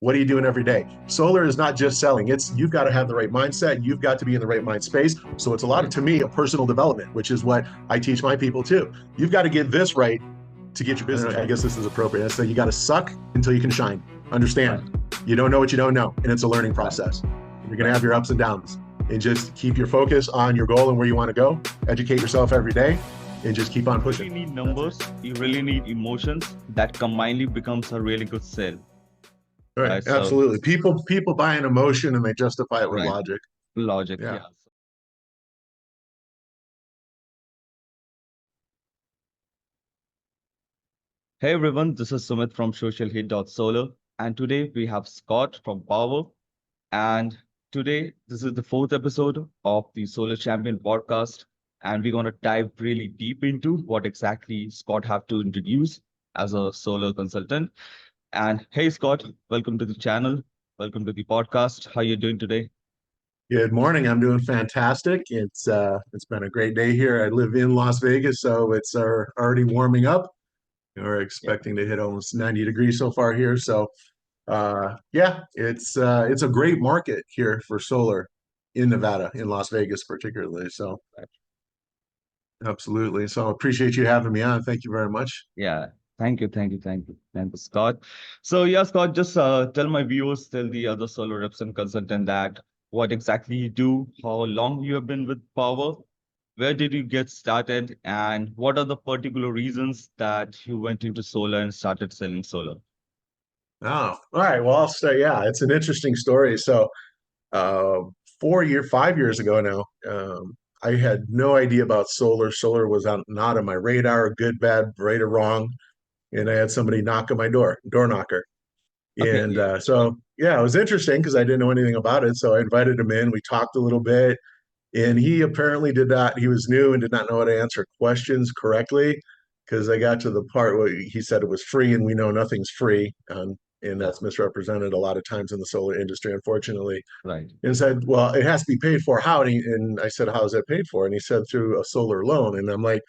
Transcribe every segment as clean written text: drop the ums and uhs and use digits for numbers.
What are you doing every day? Solar is not just selling. It's you've got to have the right mindset. You've got to be in the right mind space. So it's a lot of, Right. to me, a personal development, which is what I teach my people too. You've got to get this right to get your business. I Right. guess this is appropriate. So you got to suck until you can shine. Understand? Right. You don't know what you don't know, and it's a learning Right. process. You're going to Right. have your ups and downs, and just keep your focus on your goal and where you want to go. Educate yourself every day, and just keep on You pushing. really need That's it. numbers. You really need emotions. That combinedly becomes a really good sale. All right, Right. So, absolutely. People buy an emotion and they justify it with right. logic. Logic. Yeah. Yeah. Hey everyone, this is Sumit from socialhit.solar, and today we have Scott from Power. And today, this is the fourth episode of the Solar Champion podcast, and we're going to dive really deep into what exactly Scott have to introduce as a solar consultant. And hey, Scott, welcome to the channel. Welcome to the podcast. How you doing today? Good morning. I'm doing fantastic. It's been a great day here. I live in Las Vegas, so it's already warming up. We're Yeah. expecting to hit almost 90 degrees so far here. So yeah, it's a great market here for solar in Nevada, in Las Vegas particularly. So absolutely. So appreciate you having me on. Thank you very much. Yeah. Thank you. Thank you. Thank you. Thank you, Scott. So, yeah, Scott, just tell my viewers, tell the other solar reps and consultant that what exactly you do, how long you have been with Power, where did you get started, and what are the particular reasons that you went into solar and started selling solar? Oh, all right. Well, I'll say, yeah, it's an interesting story. So uh, 5 years ago now. I had no idea about solar. Solar was not on my radar, good, bad, right or wrong. And I had somebody knock on my door knocker. Okay. And Yeah. so, yeah, it was interesting because I didn't know anything about it. So I invited him in. We talked a little bit. And he apparently did not, he was new and did not know how to answer questions correctly because I got to the part where he said it was free, and we know nothing's free. And Yeah. that's misrepresented a lot of times in the solar industry, unfortunately, Right. and said, "Well, it has to be paid for. How?" And I said, "How is that paid for?" And he said, "Through a solar loan." And I'm like,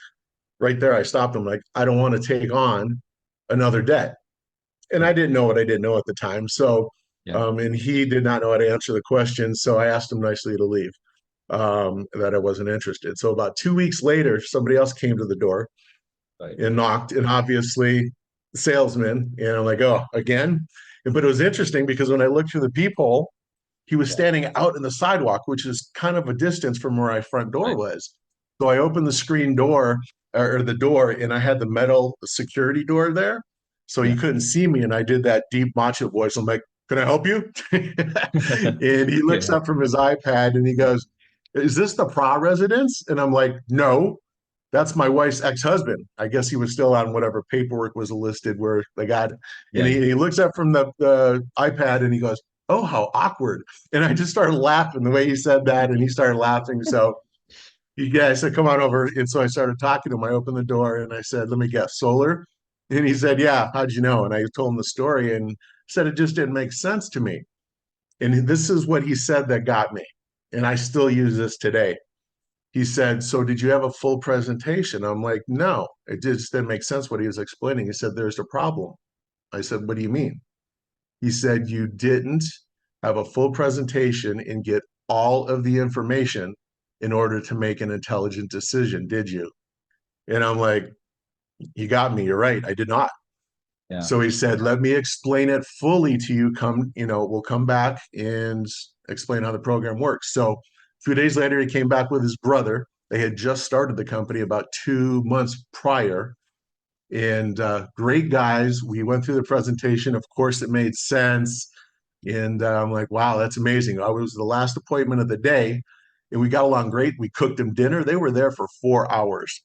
right there, I stopped him. Like, I don't want to take on another debt, and I Yeah. didn't know what I didn't know at the time. So, Yeah. and he did not know how to answer the question. So I asked him nicely to leave. That I wasn't interested. So about 2 weeks later, somebody else came to the door Right. and knocked, and obviously, the salesman. And I'm like, oh, again. But it was interesting because when I looked through the peephole, he was Yeah. standing out in the sidewalk, which is kind of a distance from where my front door Right. was. So I opened the screen door or the door, and I had the metal security door there. So he Yeah. couldn't see me. And I did that deep macho voice. I'm like, can I help you? And he looks Yeah. up from his iPad and he goes, is this the Pra residence? And I'm like, no, that's my wife's ex-husband. I guess he was still on whatever paperwork was listed where they got. And Yeah. he looks up from the iPad and he goes, oh, how awkward. And I just started laughing the way he said that. And he started laughing. So yeah, I said, come on over. And so I started talking to him. I opened the door and I said, let me guess, solar? And he said, yeah, how'd you know? And I told him the story and said it just didn't make sense to me. And this is what he said that got me. And I still use this today. He said, so did you have a full presentation? I'm like, no, it just didn't make sense what he was explaining. He said, there's a problem. I said, what do you mean? He said, you didn't have a full presentation and get all of the information in order to make an intelligent decision, did you? And I'm like, you got me. You're right. I did not. Yeah. So he said, let me explain it fully to you. We'll come back and explain how the program works. So a few days later, he came back with his brother. They had just started the company about 2 months prior. And great guys. We went through the presentation. Of course, it made sense. And I'm like, wow, that's amazing. I was the last appointment of the day, and we got along great. We cooked them dinner. They were there for 4 hours,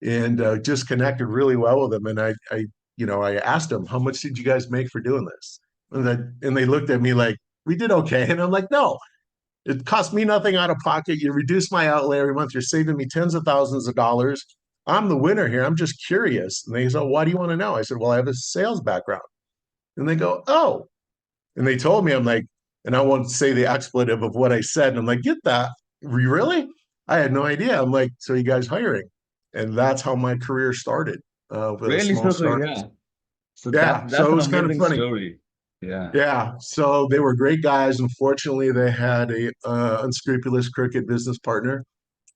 and just connected really well with them. And I asked them, how much did you guys make for doing this? And they looked at me like, we did okay. And I'm like, no, it cost me nothing out of pocket. You reduce my outlay every month. You're saving me tens of thousands of dollars. I'm the winner here. I'm just curious. And they said, why do you want to know? I said, well, I have a sales background. And they go, oh. And they told me, I'm like, and I won't say the expletive of what I said. And I'm like, get that? Really? I had no idea. I'm like, so you guys hiring? And that's how my career started with a Really? small So, start. yeah. So Yeah. that's So it an was kind of amazing funny. story. Yeah. Yeah, so they were great guys. Unfortunately, they had a unscrupulous, crooked business partner,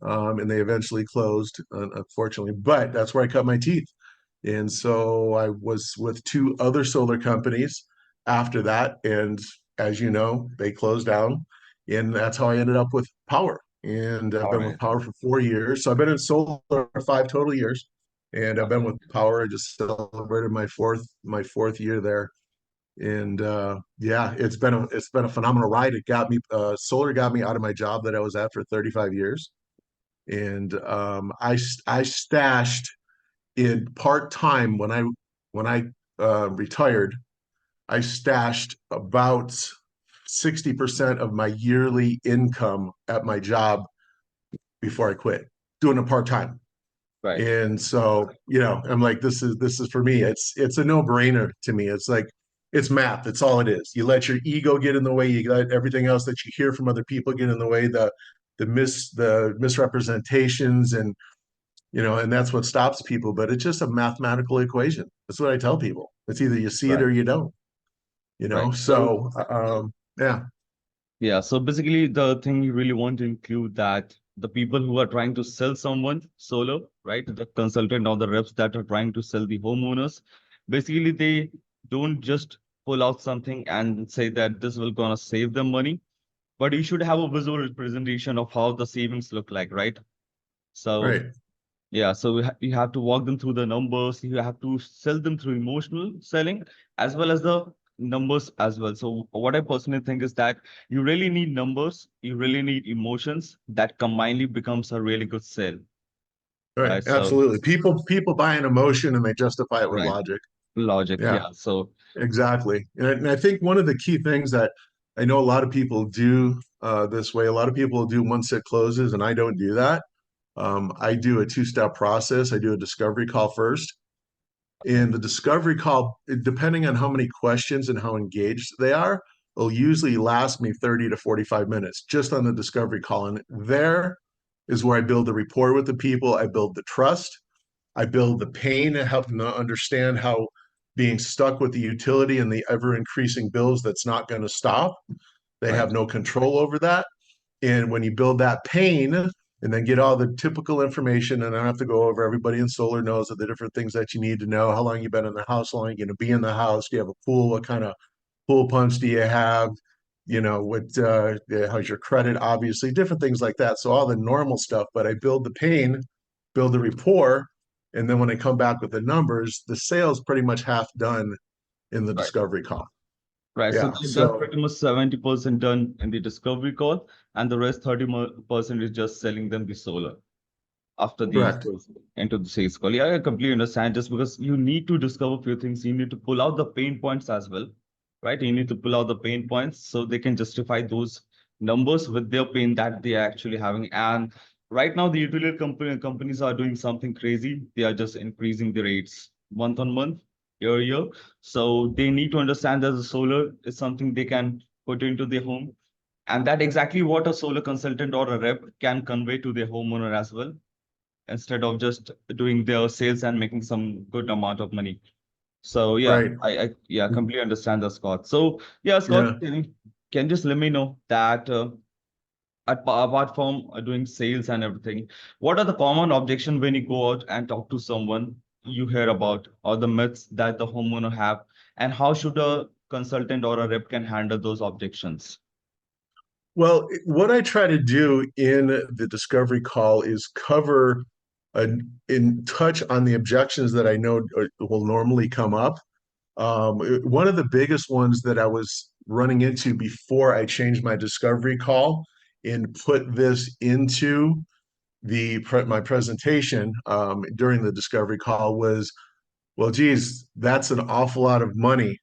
and they eventually closed, unfortunately. But that's where I cut my teeth. And so I was with two other solar companies after that. And as you know, they closed down. And that's how I ended up with Power. And I've All been with right. Power for 4 years. So I've been in solar for 5 total years. And I've been Okay. with Power. I just celebrated my fourth year there. And yeah, it's been a phenomenal ride. It got me solar got me out of my job that I was at for 35 years. And I stashed in part time when I retired. I stashed about 60% of my yearly income at my job before I quit, doing it part time. Right. And so, I'm like, this is for me. It's a no-brainer to me. It's like it's math. That's all it is. You let your ego get in the way, you let everything else that you hear from other people get in the way, the misrepresentations and that's what stops people. But it's just a mathematical equation. That's what I tell people. It's either you see it Right. or you don't. Right. So So yeah, yeah, so basically the thing you really want to include that the people who are trying to sell someone solar, right? The consultant or the reps that are trying to sell the homeowners, basically they don't just pull out something and say that this will gonna save them money, but you should have a visual representation of how the savings look like, right? So right. yeah, so you have to walk them through the numbers. You have to sell them through emotional selling as well as the numbers as well. So what I personally think is that you really need numbers, you really need emotions that combinedly becomes a really good sale, Right. right? So Absolutely. People buy an emotion and they justify it with right, logic. logic, Yeah. yeah. So Exactly. And I think one of the key things that I know a lot of people do this way, a lot of people do one sit closes, and I don't do that. I do a two-step process. I do a discovery call first. okay, And the discovery call, depending on how many questions and how engaged they are, will usually last me 30 to 45 minutes just on the discovery call. And there is where I build the rapport with the people. I build the trust. I build the pain and help them to understand how being stuck with the utility and the ever increasing bills that's not going to stop. They right, have no control over that. And when you build that pain and then get all the typical information, and I don't have to go over, everybody in solar knows of the different things that you need to know, how long you've been in the house, how long you're going to be in the house, do you have a pool, what kind of pool pumps do you have, how's your credit, obviously, different things like that. So all the normal stuff, but I build the pain, build the rapport, and then when I come back with the numbers, the sale's pretty much half done in the right. discovery call. Right. So Yeah. that's So pretty much 70% done in the discovery call, and the rest 30% is just selling them the solar after the correct. sales into the sales call. Yeah, I completely understand. Just because you need to discover a few things, you need to pull out the pain points as well, right? You need to pull out the pain points so they can justify those numbers with their pain that they are actually having. And right now, the utility companies are doing something crazy. They are just increasing the rates month on month, year. So they need to understand that the solar is something they can put into their home. And that exactly what a solar consultant or a rep can convey to their homeowner as well instead of just doing their sales and making some good amount of money. So yeah, Right. I yeah completely understand that, Scott. So yeah, Scott, Yeah. can you just let me know that apart from doing sales and everything, what are the common objections when you go out and talk to someone you hear about or the myths that the homeowner have, and how should a consultant or a rep can handle those objections? Well, what I try to do in the discovery call is cover in touch on the objections that I know will normally come up. One of the biggest ones that I was running into before I changed my discovery call and put this into my presentation during the discovery call was, well, geez, that's an awful lot of money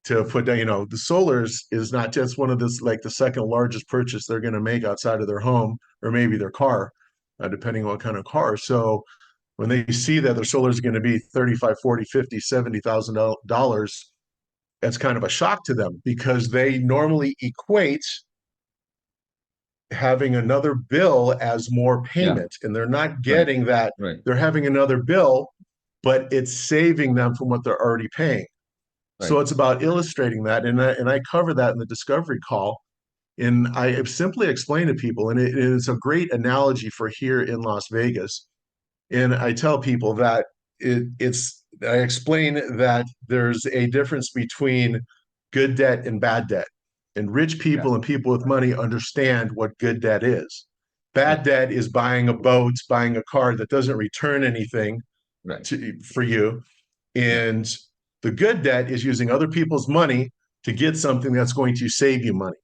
to put down. The solars is not just one of this like the second largest purchase they're going to make outside of their home or maybe their car, depending on what kind of car. So when they see that their solar is going to be 35, 40, 50, $70,000, that's kind of a shock to them because they normally equate having another bill as more Yeah, payment, and they're not right, getting that. right, They're having another bill, but it's saving them from what they're already paying. So right. it's about illustrating that, and I cover that in the discovery call, and I simply explain to people, and it's a great analogy for here in Las Vegas. And I tell people that I explain that there's a difference between good debt and bad debt. And rich Yeah, people and people with money understand what good debt is. yeah, Bad debt is buying a boat, buying a car that doesn't return anything right. for you. Yeah, And the good debt is using other people's money to get something that's going to save you money.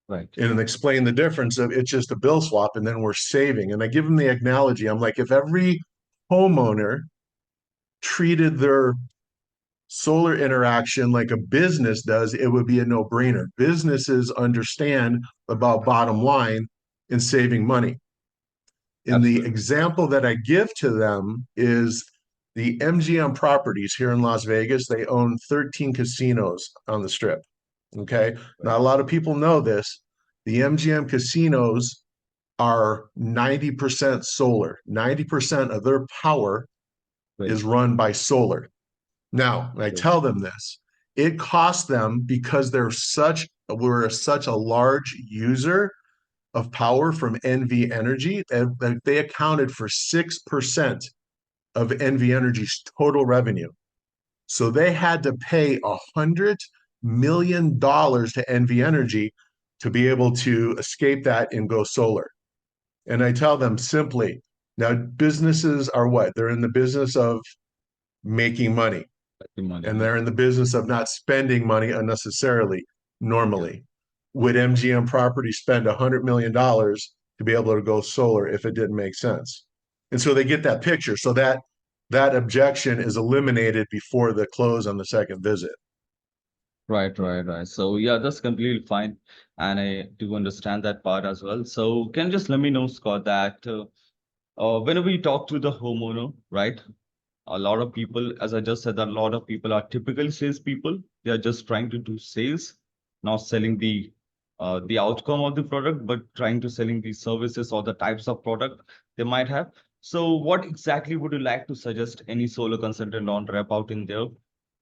right. And explain the difference of it's just a bill swap and then we're saving. And I give them the analogy. I'm like, if every homeowner treated their solar interaction like a business does, it would be a no-brainer. Businesses understand about bottom line and saving money. And the Absolutely. example that I give to them is the MGM properties here in Las Vegas. They own 13 casinos on the strip. Okay. Right, Not a lot of people know this. The MGM casinos are 90% solar. 90% of their power right. is run by solar. Now, I Okay. tell them this. It costs them because we're such a large user of power from NV Energy that they accounted for 6% of NV Energy's total revenue. So they had to pay $100 million to NV Energy to be able to escape that and go solar. And I tell them simply, now businesses are what? They're in the business of making money, The money. and Yeah. they're in the business of not spending money unnecessarily Yeah. normally. Would MGM property spend $100 million to be able to go solar if it didn't make sense? And so they get that picture. So that objection is eliminated before the close on the second visit. Right, right, right. So yeah, that's completely fine. And I do understand that part as well. So can you just let me know, Scott, that whenever you talk to the homeowner, right? A lot of people, as I just said, that a lot of people are typical salespeople. They are just trying to do sales, not selling the outcome of the product, but trying to selling the services or the types of product they might have. So, what exactly would you like to suggest any solo consultant on rep out in there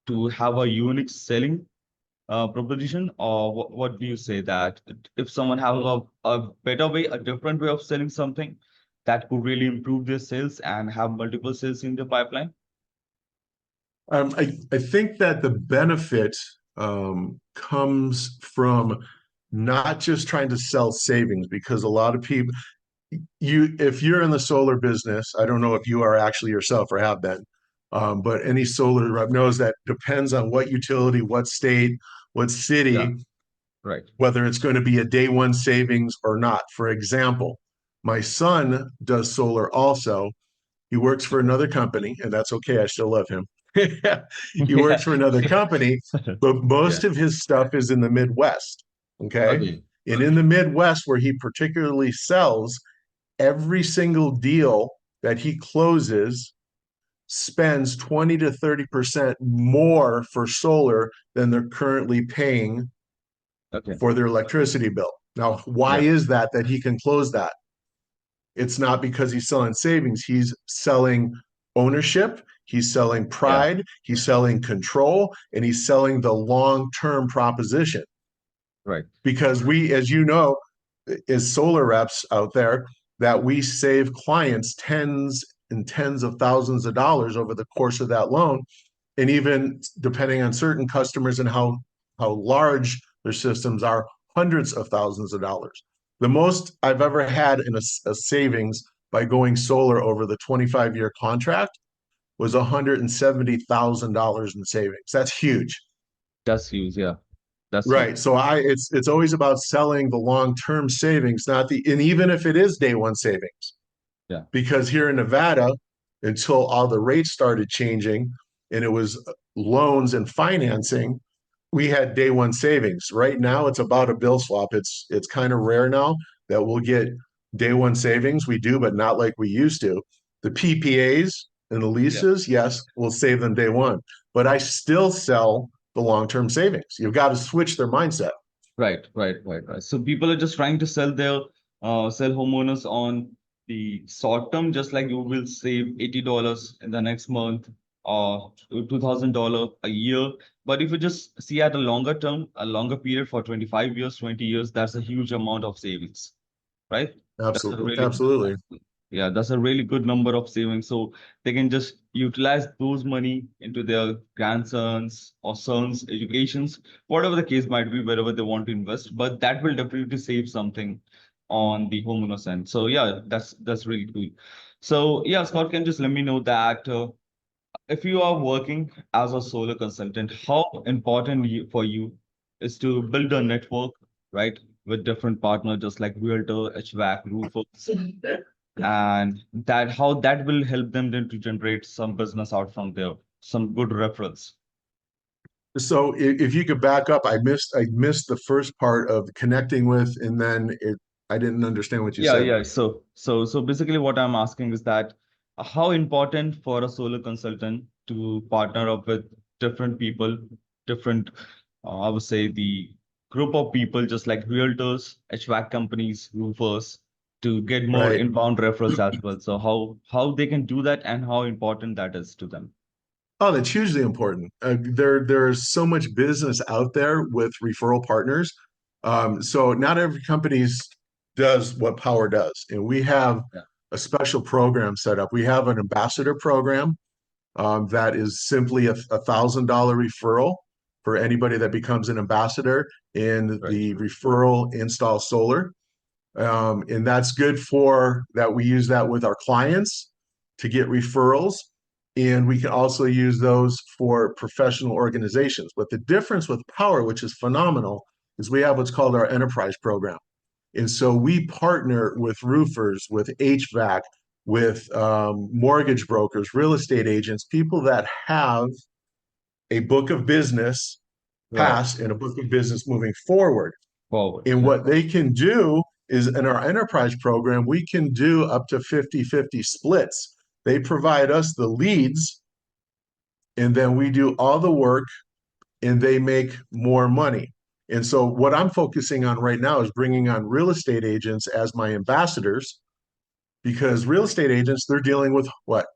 to have a unique selling proposition, or what do you say that if someone have a better way, a different way of selling something that could really improve their sales and have multiple sales in the pipeline? I think that the benefit comes from not just trying to sell savings because a lot of people, if you're in the solar business, I don't know if you are actually yourself or have been, but any solar rep knows that depends on what utility, what state, what Yeah, city, right. whether it's going to be a day one savings or not. For example, my son does solar also. He works for another company, and that's okay. I still love him. He works Yeah. for another company, but Yeah. most of his stuff is in the Midwest. Okay. Okay. And in the Midwest, where he particularly sells, every single deal that he closes spends 20 to 30% more for solar than they're currently paying Okay. for their electricity bill. Now, why Yeah. is that he can close that? It's not because he's selling savings. He's selling ownership, he's selling Yeah. pride, he's selling control, and he's selling the long-term proposition. Right. Because we, as you know, as solar reps out there, that we save clients tens and tens of thousands of dollars over the course of that loan. And even depending on certain customers and how large their systems are, hundreds of thousands of dollars. The most I've ever had in a savings by going solar over the 25-year contract was $170,000 in savings. That's huge. That's huge. Yeah. That's huge. Right. So it's always about selling the long-term savings, not the, and even if it is day one savings, Yeah. because here in Nevada, until all the rates started changing and it was loans and financing, we had day one savings. Right now, it's about a bill swap. It's kind of rare now that we'll get day one savings. We do, but not like we used to. The PPAs and the Yeah. leases, yes, we'll save them day one, but I still sell the long-term savings. You've got to switch their mindset. Right. Right. Right. Right. So people are just trying to sell their sell homeowners on the short term, just like you will save $80 in the next month. or $2,000 a year. But if you just see at a longer term, a longer period for 25 years, 20 years, that's a huge amount of savings, right? That's a Absolutely, really, absolutely. yeah, that's a really good number of savings. So they can just utilize those money into their grandsons or sons' educations, whatever the case might be, wherever they want to invest. But that will definitely save something on the homeowner's end. So yeah, that's really cool. So yeah, Scott, can just let me know that if you are working as a solar consultant, how important for you is to build a network, right, with different partners, just like realtor, HVAC, roofers, and that how that will help them then to generate some business out from there, some good reference. So if you could back up, I missed the first part of connecting with, and then I didn't understand what you Yeah, said. yeah. So basically what I'm asking is that how important for a solar consultant to partner up with different people, different, I would say the group of people, just like realtors, HVAC companies, roofers, to get more Right. inbound referrals as well. So how they can do that and how important that is to them. Oh, that's hugely important. There's so much business out there with referral partners. So not every company does what Power does, and we have Yeah. a special program set up. We have an ambassador program that is simply a $1,000 referral for anybody that becomes an ambassador, and Right. the referral installs solar. And that's good for that. We use that with our clients to get referrals. And we can also use those for professional organizations. But the difference with Power, which is phenomenal, is we have what's called our enterprise program. And so we partner with roofers, with HVAC, with mortgage brokers, real estate agents, people that have a book of business Right. past and a book of business moving forward. Forward. And Yeah. what they can do is in our enterprise program, we can do up to 50-50 splits. They provide us the leads, and then we do all the work, and they make more money. And so, what I'm focusing on right now is bringing on real estate agents as my ambassadors because real estate agents, they're dealing with what?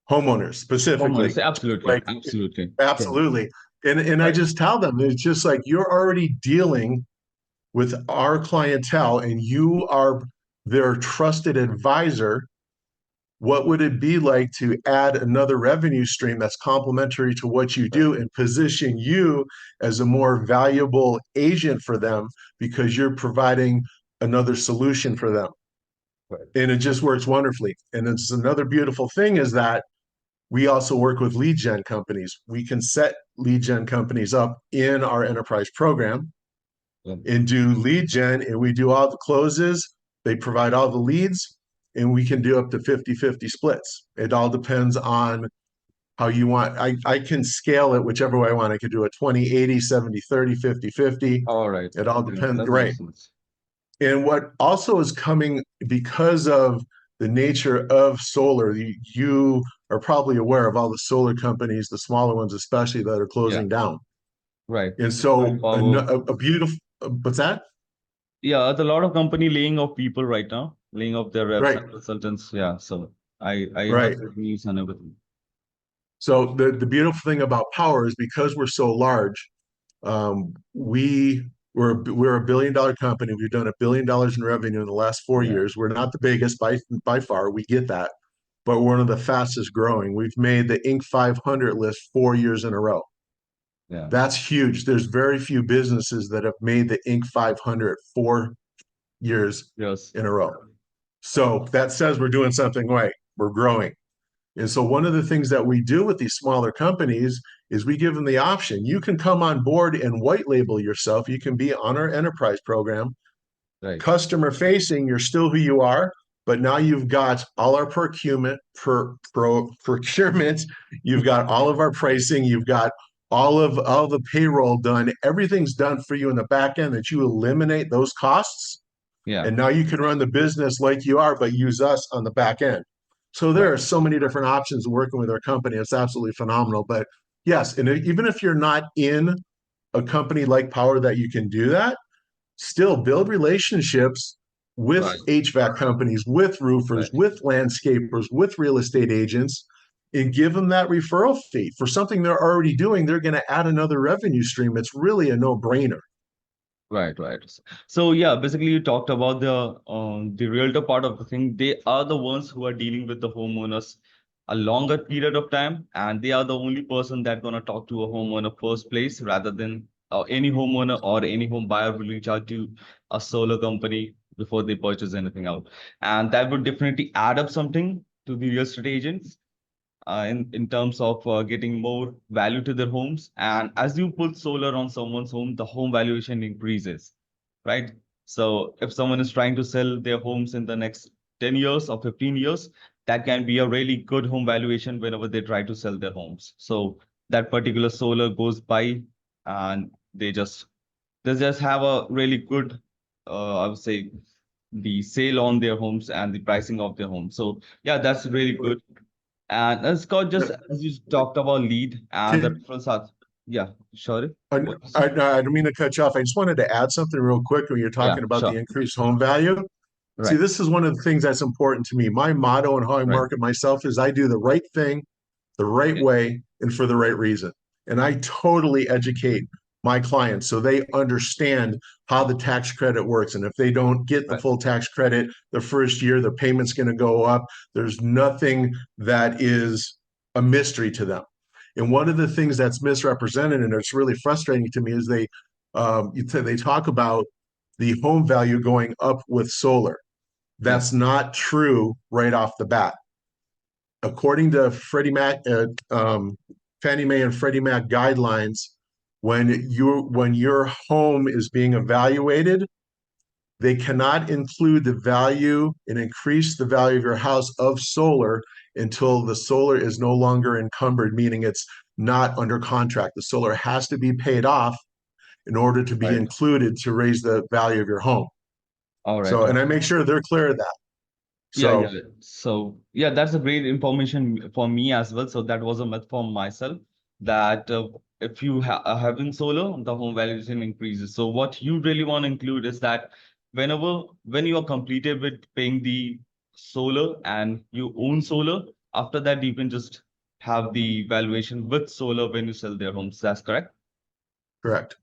Homeowners specifically. Homeowners. Absolutely. Like, Absolutely. Yeah. absolutely. And I Right. just tell them, it's just like you're already dealing with our clientele and you are their trusted advisor. What would it be like to add another revenue stream that's complementary to what you Right. do and position you as a more valuable agent for them because you're providing another solution for them? Right. And it just works wonderfully. And it's another beautiful thing is that we also work with lead gen companies. We can set lead gen companies up in our enterprise program Yeah. and do lead gen, and we do all the closes. They provide all the leads, and we can do up to 50-50 splits. It all depends on how you want. I can scale it whichever way I want. I could do a 20-80, 70-30, 50-50. All right. It all Yeah, depends. that Right. makes sense. And what also is coming because of the nature of solar, you are probably aware of all the solar companies, the smaller ones especially, that are Yeah. closing down. Right. And so Power. a beautiful, what's that? Yeah, there's a lot of company laying off people right now, laying off their reps Right, and consultants. Yeah, so I heard right. the news and everything. So the beautiful thing about Power is because we're so large, we're a $1 billion company. We've done $1 billion in revenue in the last four Yeah, years. We're not the biggest by far. We get that, but we're one of the fastest growing. We've made the Inc. 500 list 4 years in a row. yeah. That's huge. There's very few businesses that have made the Inc. 500 4 years Yes. in a row. So that says we're doing something right. We're growing. And so one of the things that we do with these smaller companies is we give them the option. You can come on board and white label yourself. You can be on our enterprise program, Right. customer facing. You're still who you are, but now you've got all our procurement. You've got all of our pricing. You've got all the payroll done. Everything's done for you in the back end that you eliminate those costs. Yeah. And now you can run the business like you are, but use us on the back end. So there Right. are so many different options working with our company. It's absolutely phenomenal. But yes, and even if you're not in a company like Power that you can do that, still build relationships with Right. HVAC companies, with roofers, Right. with landscapers, with real estate agents, and give them that referral fee for something they're already doing. They're going to add another revenue stream. It's really a no-brainer. Right, right. So yeah, basically you talked about the realtor part of the thing. They are the ones who are dealing with the homeowners a longer period of time, and they are the only person that gonna talk to a homeowner first place, rather than any homeowner or any home buyer will reach out to a solar company before they purchase anything out, and that would definitely add up something to the real estate agents in terms of getting more value to their homes. And as you put solar on someone's home, the home valuation increases, right? So if someone is trying to sell their homes in the next 10 years or 15 years, that can be a really good home valuation whenever they try to sell their homes. So that particular solar goes by, and they just have a really good, I would say, the sale on their homes and the pricing of their homes. So yeah, that's really good. And Scott, just as you talked about lead and the Can, referrals are, yeah, sorry. I, What is I, it? I don't mean to cut you off. I just wanted to add something real quick when you're Yeah, talking about the sure. increased home value. See, Right, this is one of the things that's important to me. My motto and how I right. market myself is I do the right thing the right Okay, way and for the right reason. And I totally educate my clients so they understand how the tax credit works. And if they don't get the right, full tax credit the first year, their payment's going to go up. There's nothing that is a mystery to them. And one of the things that's misrepresented and it's really frustrating to me is they talk about the home value going up with solar. yeah, That's not true right off the bat. According to Fannie Mae and Freddie Mac guidelines, when your home is being evaluated, they cannot include the value and increase the value of your house of solar until the solar is no longer encumbered, meaning it's not under contract. The solar has to be paid off in order to be right. included to raise the value of your home. All right, So, all and I right. make sure they're clear of that. Yeah, yeah. So, So, yeah, that's a great information for me as well. So that was a myth for myself that if you are having solar, the home valuation increases. So what you really want to include is that when you are completed with paying the solar and you own solar, after that you can just have the valuation with solar when you sell their homes. That's correct? correct.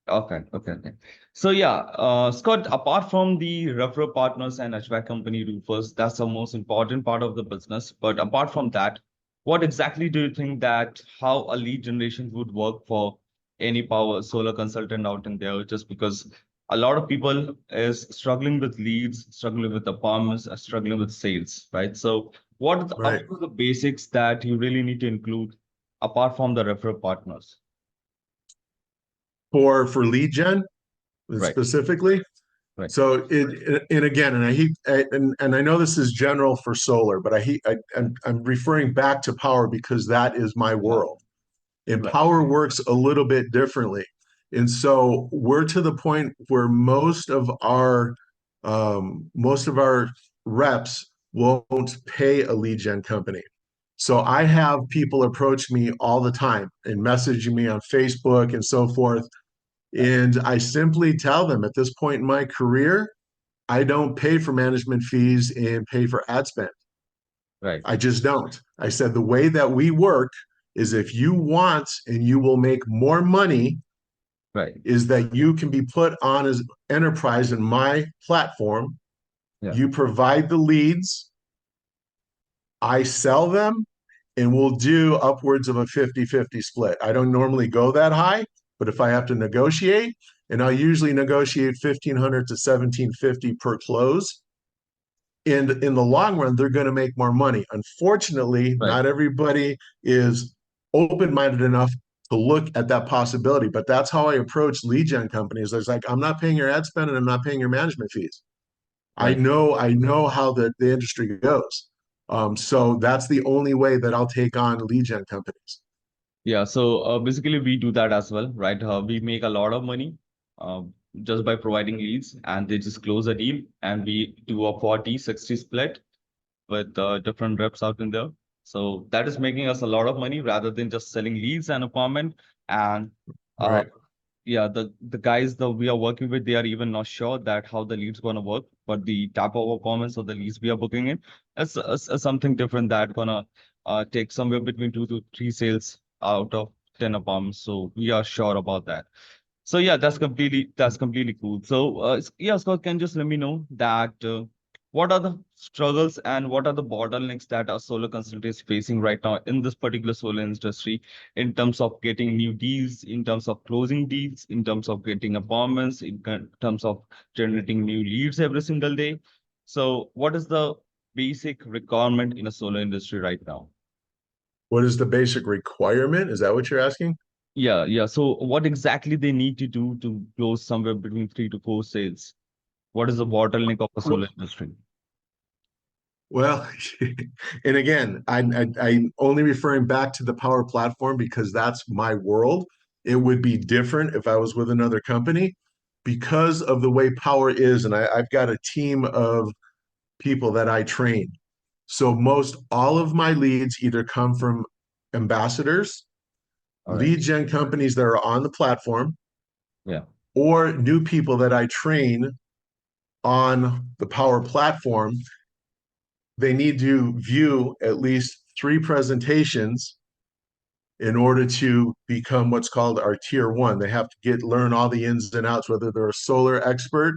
Okay, okay, okay. So yeah, Scott, apart from the referral partners and HVAC company roofers, that's the most important part of the business. But apart from that, what exactly do you think that how a lead generation would work for any power solar consultant out in there? Just because a lot of people is struggling with leads, struggling with apartments, struggling with sales, right? So Right. what are the basics that you really need to include apart from the referral partners? For lead gen, Right, specifically. right. So and again, and I know this is general for solar, but I'm referring back to power because that is my Yeah, world. And right. power works a little bit differently. And so we're to the point where most of our reps won't pay a lead gen company. So I have people approach me all the time and messaging me on Facebook and so forth and I simply tell them at this point in my career, I don't pay for management fees and pay for ad spend. Right, I just don't. I said the way that we work is if you want and you will make more money, right. is that you can be put on as enterprise in my platform. Yeah, You provide the leads, I sell them, and we'll do upwards of a 50-50 split. I don't normally go that high, but if I have to negotiate, and I'll usually negotiate 1,500 to 1,750 per close, and in the long run, they're going to make more money. Unfortunately, right, not everybody is open-minded enough to look at that possibility, but that's how I approach lead gen companies. It's like, I'm not paying your ad spend and I'm not paying your management fees. right. I know how the industry goes. So that's the only way that I'll take on lead gen companies. Yeah, so basically we do that as well, right? We make a lot of money uh, just by providing leads, and they just close a deal, and we do a 40-60 split with different reps out in there. So that is making us a lot of money rather than just selling leads and apartment. And uh, Right. yeah, the guys that we are working with, they are even not sure that how the leads gonna work, but the type of apartments or the leads we are booking in is something different that gonna take somewhere between 2 to 3 sales out of 10 apartments. So we are sure about that. So yeah, that's completely cool. So yeah, Scott, can you just let me know that what are the struggles and what are the bottlenecks that our solar consultant is facing right now in this particular solar industry in terms of getting new deals, in terms of closing deals, in terms of getting appointments, terms of generating new leads every single day. So what is the basic requirement in a solar industry right now? What is the basic requirement? Is that what you're asking? Yeah, yeah. So what exactly they need to do to close somewhere between 3 to 4 sales? What is the bottleneck of the solar industry? Well, and again, I'm only referring back to the Power Platform because that's my world. It would be different if I was with another company because of the way Power is, and I've got a team of people that I train. So most all of my leads either come from ambassadors, All right. lead gen companies that are on the platform, Yeah. or new people that I train on the Power Platform. They need to view at least 3 presentations in order to become what's called our tier one. They have to learn all the ins and outs, whether they're a solar expert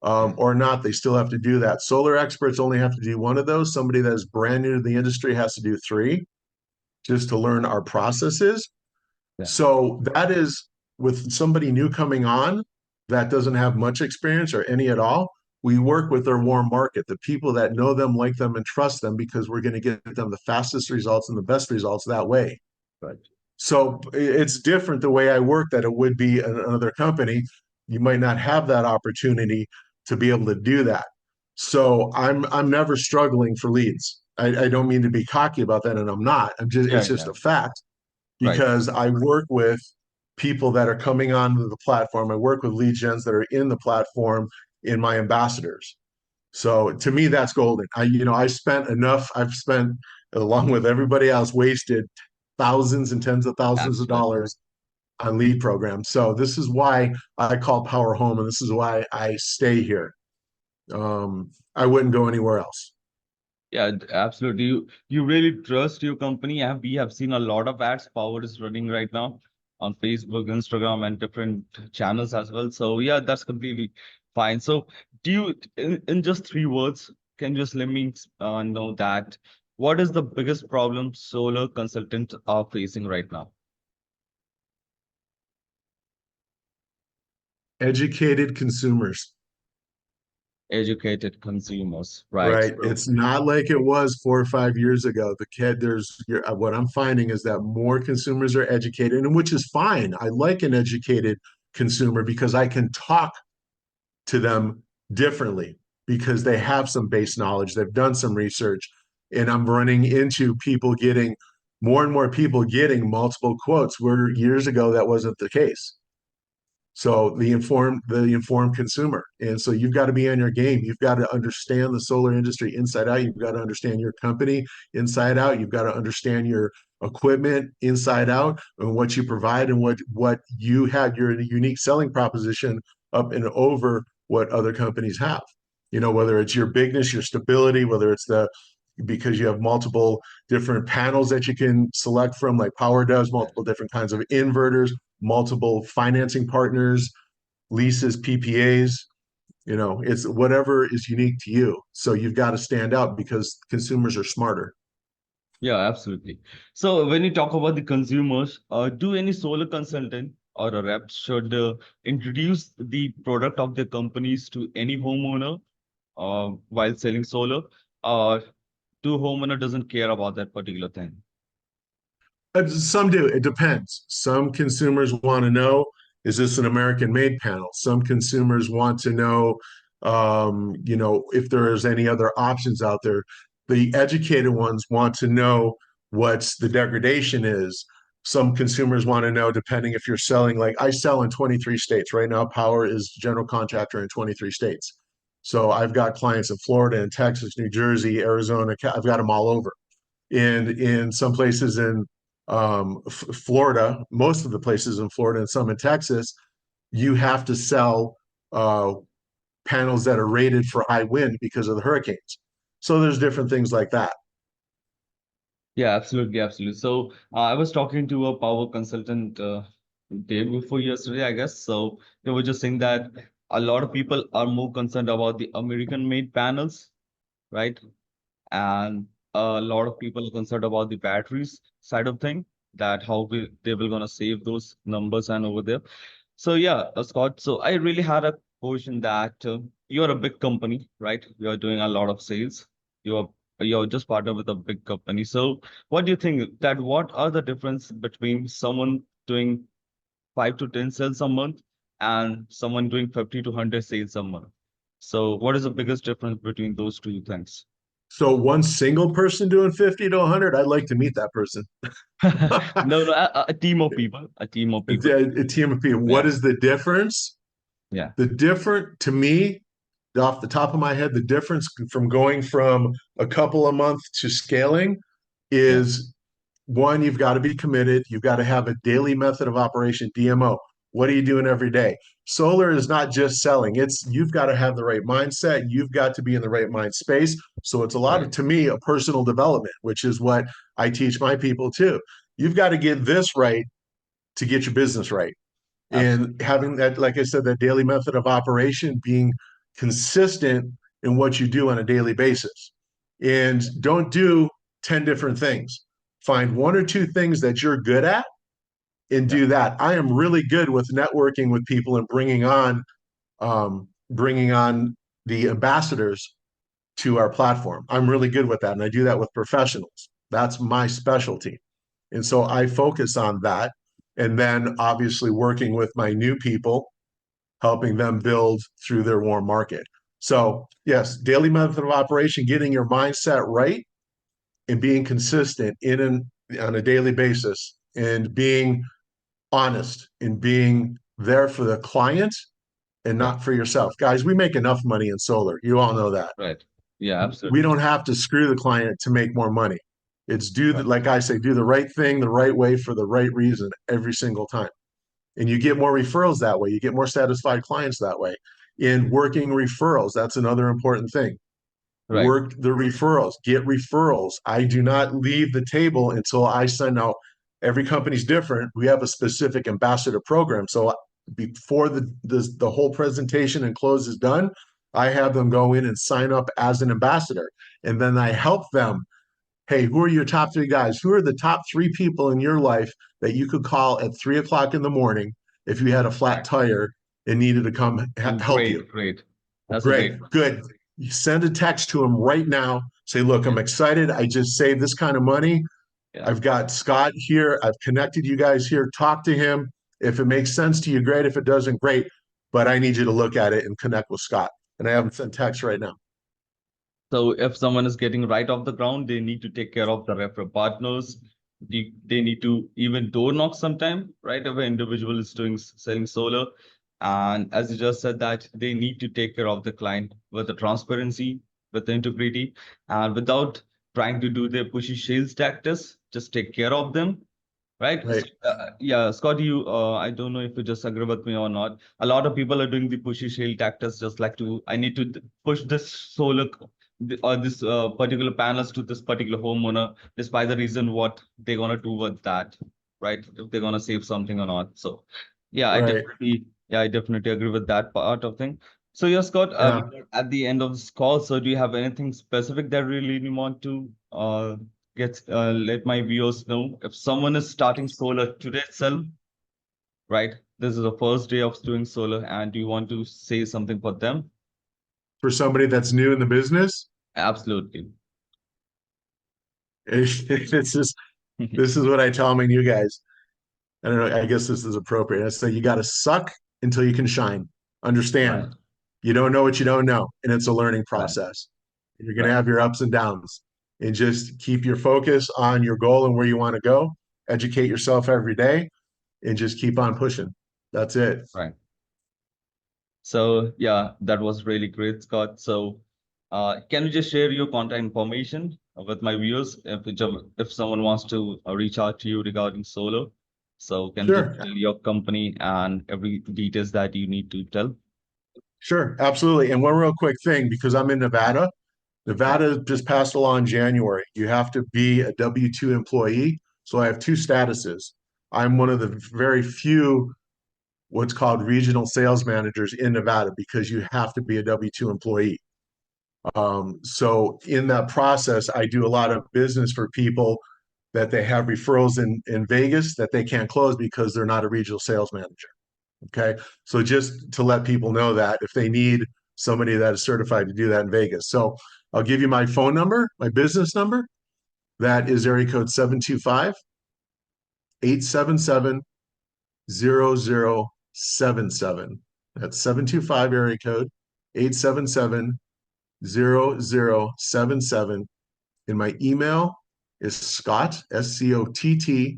or not. They still have to do that. Solar experts only have to do one of those. Somebody that is brand new to the industry has to do three just to learn our processes. Yeah. So that is with somebody new coming on that doesn't have much experience or any at all. We work with their warm market, the people that know them, like them, and trust them because we're going to get them the fastest results and the best results that way. Right. So it's different the way I work that it would be another company. You might not have that opportunity to be able to do that. So I'm never struggling for leads. I don't mean to be cocky about that, and I'm not. I'm just Yeah. it's just Yeah. a fact Right. because I work with people that are coming onto the platform. I work with lead gens that are in the platform in my ambassadors. So to me, that's golden. I spent enough. I've spent along with everybody else, wasted thousands and tens of thousands of Absolutely. dollars on lead programs. So this is why I call Power home, and this is why I stay here. I wouldn't go anywhere else. Yeah, absolutely. You really trust your company. We have seen a lot of ads Power is running right now on Facebook, Instagram, and different channels as well. So yeah, that's completely fine. So do you, in just 3 words, can you just let me know that what is the biggest problem solar consultants are facing right now? Educated consumers. Educated consumers, right? Right. It's not like it was 4 or 5 years ago. What I'm finding is that more consumers are educated, and which is fine. I like an educated consumer because I can talk to them differently because they have some base knowledge, they've done some research, and I'm running into people getting more and more people getting multiple quotes where years ago that wasn't the case. So the informed consumer. And so you've got to be on your game. You've got to understand the solar industry inside out. You've got to understand your company inside out. You've got to understand your equipment inside out and what you provide and what you have your unique selling proposition up and over what other companies have. Whether it's your bigness, your stability, whether it's the because you have multiple different panels that you can select from, like Power does, multiple different kinds of inverters, multiple financing partners, leases, PPAs. It's whatever is unique to you. So you've got to stand out because consumers are smarter. Yeah, absolutely. So when you talk about the consumers, do any solar consultant or a rep should introduce the product of their companies to any homeowner while selling solar, or do homeowner doesn't care about that particular thing? Some do. It depends. Some consumers want to know, is this an American made panel? Some consumers want to know, if there is any other options out there. The educated ones want to know what the degradation is. Some consumers want to know, depending if you're selling, like I sell in 23 states. Right now, Power is general contractor in 23 states. So I've got clients in Florida and Texas, New Jersey, Arizona. I've got them all over and in some places in Florida, most of the places in Florida and some in Texas, you have to sell uh, panels that are rated for high wind because of the hurricanes. So there's different things like that. Yeah, absolutely, absolutely. So I was talking to a power consultant day before yesterday, I guess. So they were just saying that a lot of people are more concerned about the American-made panels, right? And a lot of people are concerned about the batteries side of thing, that they will gonna save those numbers and over there. So yeah, Scott. So I really had a question that you're a big company, right? You're doing a lot of sales. You're you're just partnered with a big company. So what do you think that what are the difference between someone doing 5 to 10 sales a month and someone doing 50 to 100 sales a month? So what is the biggest difference between those two things? So one single person doing 50 to 100, I'd like to meet that person. No, no, a team of people, a team of people. A team of people. What Yeah, is the difference? yeah, The different to me, off the top of my head, the difference from going from a couple a month to scaling yeah, is one, you've got to be committed. You've got to have a daily method of operation, DMO. What are you doing every day? Solar is not just selling. It's you've got to have the right mindset. You've got to be in the right mind space. So it's a lot of, right. to me, a personal development, which is what I teach my people too. You've got to get this right to get your business right. And Absolutely. having that, like I said, that daily method of operation, being consistent in what you do on a daily basis. And don't do 10 different things. Find one or two things that you're good at and Yeah, do that. I am really good with networking with people and bringing on the ambassadors to our platform. I'm really good with that. And I do that with professionals. That's my specialty. And so I focus on that. And then obviously working with my new people, helping them build through their warm market. So, yes, daily method of operation, getting your mindset right and being consistent on a daily basis and being honest and being there for the client and yeah, not for yourself. Guys, we make enough money in solar. You all know that. right. Yeah, We absolutely. don't have to screw the client to make more money. It's do the, Right, like I say, do the right thing the right way for the right reason every single time. And you get more referrals that way. You get more satisfied clients that way. In working referrals, that's another important thing. right, Work the referrals, get referrals. I do not leave the table until I send out. Every company's different. We have a specific ambassador program. So before the whole presentation and close is done, I have them go in and sign up as an ambassador. And then I help them. Hey, who are your top three guys? Who are the top three people in your life that you could call at 3 o'clock in the morning if you had a flat right. tire and needed to come help you? Great, great. That's a Great, great. good. You send a text to him right now. Say, look, Yeah, I'm excited. I just saved this kind of money. yeah. I've got Scott here. I've connected you guys here. Talk to him. If it makes sense to you, great. If it doesn't, great. But I need you to look at it and connect with Scott. And I haven't sent text right now. So if someone is getting right off the ground, they need to take care of the referral partners. They need to even door knock sometime, right? If an individual is doing selling solar. And as you just said that they need to take care of the client with the transparency, with the integrity, and without trying to do their pushy sales tactics, just take care of them. Right. Right. Yeah, Scott, I don't know if you just agree with me or not. A lot of people are doing the pushy sale tactics, just like I need to push this or this particular panels to this particular homeowner, despite the reason what they're gonna do with that, right? If they're gonna save something or not. So, Right. yeah, I definitely agree with that part of thing. So, yeah, Scott, Yeah. we are at the end of this call. So, do you have anything specific that you really want to let my viewers know if someone is starting solar today itself, right? This is the first day of doing solar, and do you want to say something for them? For somebody that's new in the business, Absolutely. it's just, this is what I tell my new guys. I don't know. I guess this is appropriate. I say you got to suck until you can shine. Right, Understand? You don't know what you don't know, and it's a learning right, process. You're going to right, have your ups and downs, and just keep your focus on your goal and where you want to go. Educate yourself every day, and just keep on pushing. That's it. right. So yeah, that was really great, Scott. So can you just share your contact information with my viewers if someone wants to reach out to you regarding solar? So can you just Sure, tell your company and every details that you need to tell? sure, absolutely. And one real quick thing, because I'm in Nevada, Nevada just passed a law in January. You have to be a W-2 employee. So I have two statuses. I'm one of the very few what's called regional sales managers in Nevada because you have to be a W-2 employee. So in that process, I do a lot of business for people that they have referrals in Vegas that they can't close because they're not a regional sales manager. Okay. So just to let people know that if they need somebody that is certified to do that in Vegas. So I'll give you my phone number, my business number. That is area code 725-877-0077. That's 725 area code 877-0077. And my email is Scott, SCOTT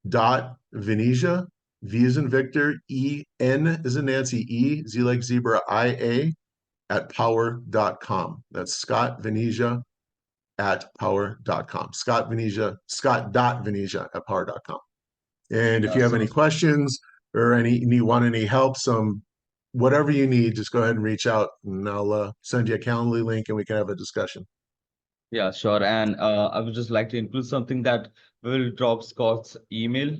dot Venezia, V as in Victor, EN as in Nancy, Z like zebra, IA at power.com. That's Scott Venezia at power.com. Scott Venezia, Scott.Venezia at power.com. And if Yeah, you have any so questions or want any help, whatever you need, just go ahead and reach out and I'll send you a Calendly link and we can have a discussion. yeah, sure. And I would just like to include something that we will drop Scott's email,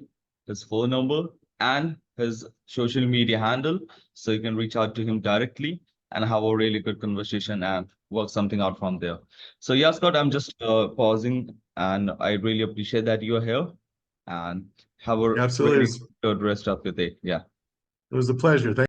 his phone number, and his social media handle, so you can reach out to him directly and have a really good conversation and work something out from there. So yeah, Scott, I'm just pausing, and I really appreciate that you are here, and have a Absolutely. really good rest of your day. Yeah. It was a pleasure. Thank